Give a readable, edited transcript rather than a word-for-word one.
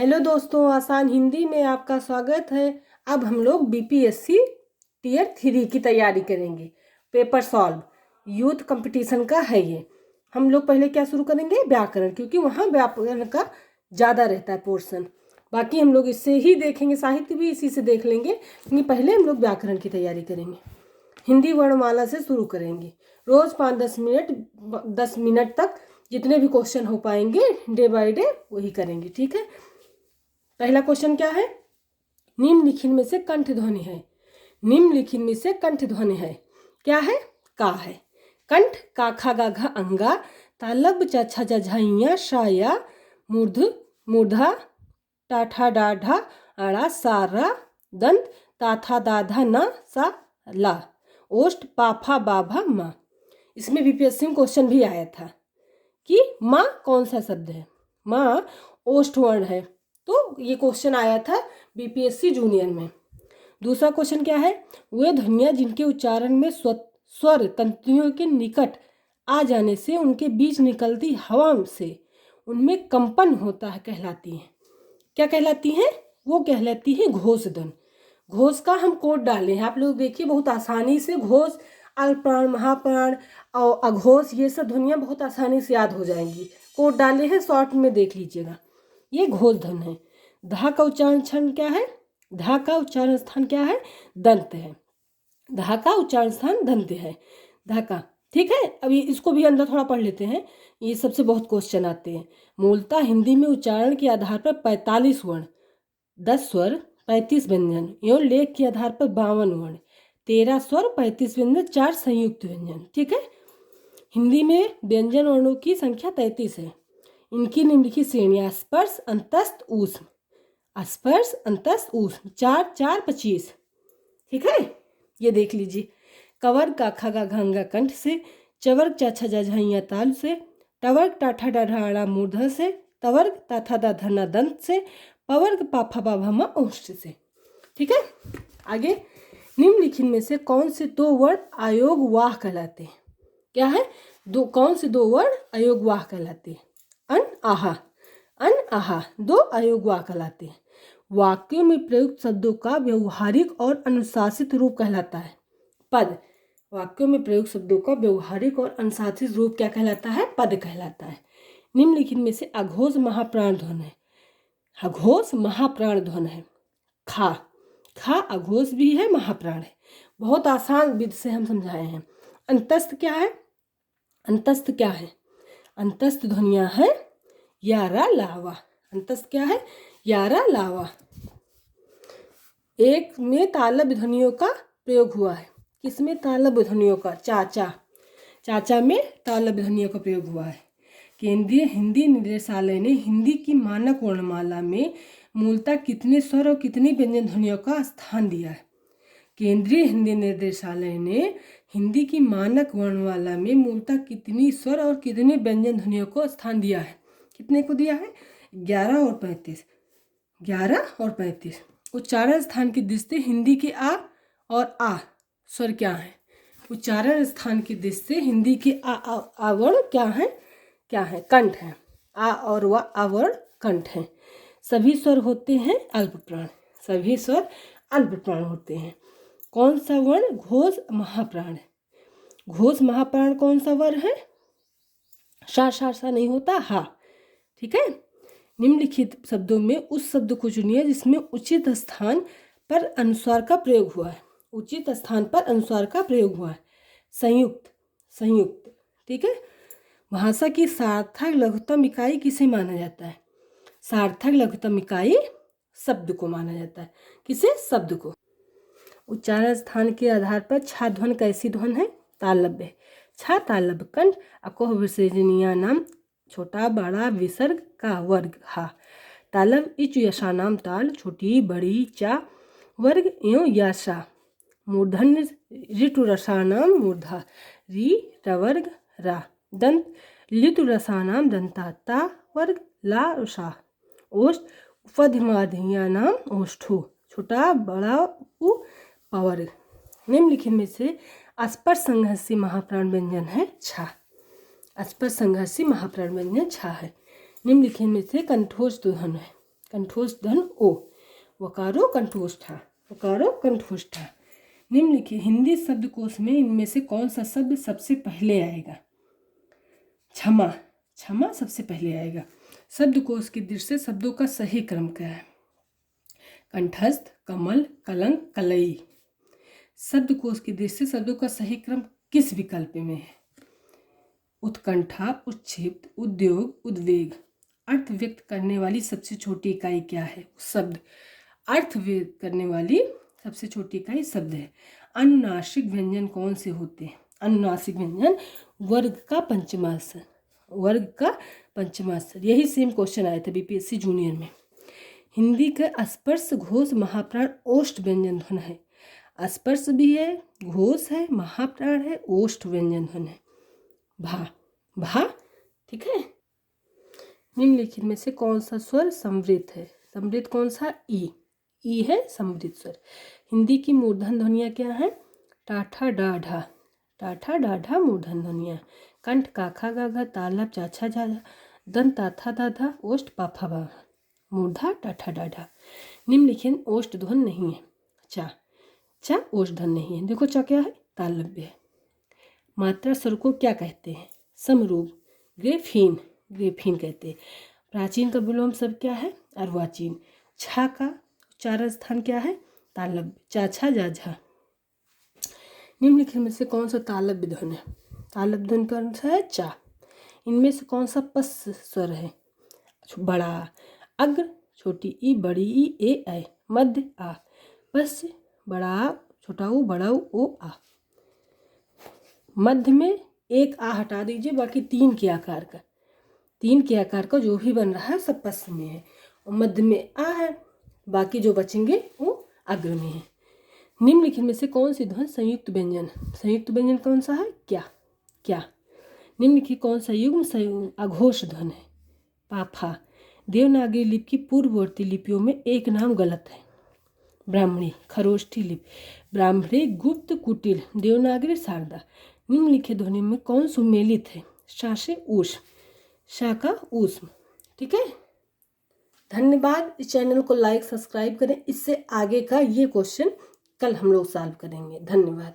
Hello दोस्तों, आसान हिंदी में आपका स्वागत है। अब हम लोग बीपीएससी टियर 3 की तैयारी करेंगे। पेपर सॉल्व यूथ कंपटीशन का है ये। हम लोग पहले क्या शुरू करेंगे? व्याकरण, क्योंकि वहाँ व्याकरण का ज़्यादा रहता है पोर्शन। बाकी हम लोग इससे ही देखेंगे, साहित्य भी इसी से देख लेंगे, लेकिन पहले हम लोग व्याकरण की तैयारी करेंगे। हिंदी वर्णमाला से शुरू करेंगे। रोज़ 10 मिनट तक जितने भी क्वेश्चन हो पाएंगे डे बाय डे वही करेंगे, ठीक है। पहला क्वेश्चन क्या है? निम्नलिखित में से कंठ ध्वनि है। निम्नलिखित में से कंठ ध्वनि है, क्या है? का है। कंठ का खा गा घा अंगा, तालब चा छा जा झाइया शाया, मूर्ध मूर्धा, टाठा डाढ़ा अड़ा सारा, दंत ताथा दाधा न सा ला, ओष्ठ पाफा बाभा माँ। इसमें बीपीएससी में क्वेश्चन भी आया था कि माँ कौन सा शब्द है? माँ ओष्ठ वर्ण है, तो ये क्वेश्चन आया था बीपीएससी जूनियर में। दूसरा क्वेश्चन क्या है? वे ध्वनियाँ जिनके उच्चारण में स्वर तंतुओं के निकट आ जाने से उनके बीच निकलती हवा से उनमें कंपन होता है, कहलाती हैं। क्या कहलाती हैं? वो कहलाती है घोष ध्वनि। घोष का हम कोड डाले हैं, आप लोग देखिए बहुत आसानी से। घोष, अल्पप्राण, महाप्राण और अघोष, ये सब ध्वनियाँ बहुत आसानी से याद हो जाएंगी। कोड डाले हैं, शॉर्ट में देख लीजिएगा। ये घोष ध्वनि है। धा का उच्चारण स्थान क्या है? धा का उच्चारण स्थान क्या है? दंत है। धा का उच्चारण स्थान दंत है। धा का, ठीक है। अभी इसको भी अंदर थोड़ा पढ़ लेते हैं, ये सबसे बहुत क्वेश्चन आते हैं। मूलतः हिंदी में उच्चारण के आधार पर 45 वर्ण, 10 स्वर, 35 व्यंजन एवं लेख के आधार पर 52 वर्ण, 13 स्वर, 35 व्यंजन, 4 संयुक्त व्यंजन, ठीक है। हिंदी में व्यंजन वर्णों की संख्या 33 है। इनकी निम्नलिखित श्रेणियाँ: स्पर्श, अंतस्थ, ऊष्म। स्पर्श, अंतस्थ, ऊष्म, 4 4 25, ठीक है। ये देख लीजिए। कवर्ग का खगा घंगा कंठ से, चवर्ग चा छजा झाइया ताल से, टवर्ग टाठा डाढ़ा मूर्धा से, तवर्ग ताथा दा धना दंत से, पवर्ग पाफा बाभा ओष्ठ से, ठीक है। आगे, निम्नलिखित में से कौन से दो वर्ण अयोगवाह कहलाते हैं? क्या है? कौन से दो वर्ण अयोगवाह कहलाते हैं? अन आहा। अन आहा दो अयोगवाह कहलाते हैं। वाक्यों में प्रयुक्त शब्दों का व्यवहारिक और अनुशासित रूप कहलाता है पद। वाक्यों में प्रयुक्त शब्दों का व्यवहारिक और अनुशासित रूप क्या कहलाता है? पद कहलाता है। निम्नलिखित में से अघोष महाप्राण ध्वनि है। अघोष महाप्राण ध्वनि है। खा, खा अघोष भी है, महाप्राण है। बहुत आसान विधि से हम समझाए हैं। अंतस्थ क्या है? अंतस्थ क्या है? अंतस्थ ध्वनियाँ है यारा लावा। अंतस्थ क्या है? यारा लावा। एक में तालब ध्वनियों का प्रयोग हुआ है। किसमें तालब ध्वनियों का? चाचा। चाचा में तालब ध्वनियों का प्रयोग हुआ है। केंद्रीय हिंदी निदेशालय ने हिंदी की मानक वर्णमाला में मूलतः कितने स्वर और कितनी व्यंजन ध्वनियों का स्थान दिया है? केंद्रीय हिंदी निर्देशालय ने हिंदी की मानक वर्णमाला में मूलतः कितनी स्वर और कितनी व्यंजन ध्वनियों को स्थान दिया है? कितने को दिया है? 11 और 35। 11 और 35। उच्चारण स्थान की दृष्टि हिंदी के आ और आ स्वर क्या है? उच्चारण स्थान की दृष्टि हिंदी के आ वर्ण क्या है? क्या है? कंठ है। आ और व आवर्ण कंठ है। सभी स्वर होते हैं अल्पप्राण। सभी स्वर अल्पप्राण होते हैं। कौन सा वर्ण घोष महाप्राण है? घोष महाप्राण कौन सा वर्ण है? सा नहीं होता, हा, ठीक है। निम्नलिखित शब्दों में उस शब्द को चुनिए जिसमें उचित स्थान पर अनुस्वार का प्रयोग हुआ है। उचित स्थान पर अनुस्वार का प्रयोग हुआ है। संयुक्त, संयुक्त, ठीक है। भाषा की सार्थक लघुत्तम इकाई किसे माना जाता है? सार्थक लघुत्तम इकाई शब्द को माना जाता है। किसे? शब्द को। उच्चारण स्थान के आधार पर छा ध्वनि कैसी ध्वनि है? तालब है। छा तालब कंठ, अकोह विसर्जनीय नाम, छोटा बड़ा विसर्ग का वर्ग हा। तालब इच यशा नाम ताल, छोटी बड़ी चा वर्ग एवं यशा। मूर्धन्य ऋतु रसानाम मूर्धा, री रवर्ग रा। दंत लितु रसानाम दंता, ता वर्ग ला सा। ओष्ठ उपधिमाधिया नाम ओष्ठु, छोटा बड़ा उ पवर्ग। निम्नलिखित में से अस्पर्श संघर्षी महाप्राण व्यंजन है छा। अस्पर्श संघर्षी महाप्राण व्यंजन छा है। निम्नलिखित में से कंठोज ध्वनि है। कंठोष्ठ ध्वनि ओ, वकारो कंठोष्ठा, वकारो कंठोष्ठा। निम्नलिखित हिंदी शब्दकोश में इनमें से कौन सा शब्द सबसे पहले आएगा? क्षमा, क्षमा सबसे पहले आएगा। शब्दकोश की दृष्टि से शब्दों का सही क्रम क्या है? कंठस्थ, कमल, कलंक, कलई। शब्दकोश की दृष्टि से शब्दों का सही क्रम किस विकल्प में है? उत्कंठा, उत्क्षिप्त, उद्योग, उद्वेग। अर्थ व्यक्त करने वाली सबसे छोटी इकाई क्या है? शब्द। अर्थ व्यक्त करने वाली सबसे छोटी इकाई शब्द है। अनुनासिक व्यंजन कौन से होते हैं? अनुनासिक व्यंजन वर्ग का पंचमाक्षर, वर्ग का पंचमाक्षर। यही सेम क्वेश्चन आया था बीपीएससी जूनियर में। हिंदी का स्पर्श घोष महाप्राण ओष्ठ व्यंजन ध्वनि है। स्पर्श भी है, घोष है, महाप्राण है, ओष्ठ व्यंजन ध्वनि है। भा, भा, ठीक है। निम्नलिखित में से कौन सा स्वर समृद्ध है? समृद्ध कौन सा? ई है समृद्ध स्वर। हिंदी की मूर्धन ध्वनियाँ क्या है? टाठा डाढ़ा, टाठा डाढ़ा मूर्धन ध्वनियाँ। कंठ काखा गाघा, तालव्य चाछा झाझा, दंत ताथा दाधा, ओष्ठ पाफा बा, मूर्धा टाठा डाढ़ा। निम्नलिखित ओष्ठ ध्वनि नहीं है। चा, चा ओष्ठ ध्वनि नहीं है। देखो चा क्या है? तालव्य है। मात्रा स्वर को क्या कहते हैं? समरूप, ग्रेफीन, ग्रेफीन कहते हैं। प्राचीन का विलोम शब्द क्या है? अर्वाचीन। छा का उच्चारण स्थान क्या है? तालव्य, चाछा जाझा। निम्नलिखित में से कौन सा तालव्य ध्वनि है? तालव्य ध्वनि कौन सा है? चा। इनमें से कौन सा पस स्वर है? बड़ा, अग्र, छोटी ई, बड़ी ई, ए ऐ, मध्य आ। पस, बड़ा आ, छोटा ऊ, बड़ा ओ आ। मध्य में एक आ हटा दीजिए, बाकी तीन के आकार का, तीन के आकार का जो भी बन रहा है सब पस में है, और मध्य में आ है, बाकी जो बचेंगे वो अग्र में है। निम्नलिखित में से कौन सी ध्वनि संयुक्त व्यंजन? संयुक्त व्यंजन कौन सा है? क्या, क्या। निम्नलिखित कौन सा युग्म अघोष ध्वनि है? पाफा। देवनागरी लिपि की पूर्ववर्ती लिपियों में एक नाम गलत है। ब्राह्मणी, खरोष्ठी लिपि, ब्राह्मणी, गुप्त, कुटिल, देवनागरी, शारदा। निम्नलिखित ध्वनि में कौन सुमेलित है? शा से ऊष्म, शा का ऊष्म, ठीक है। धन्यवाद। इस चैनल को लाइक सब्सक्राइब करें। इससे आगे का ये क्वेश्चन कल हम लोग सॉल्व करेंगे। धन्यवाद।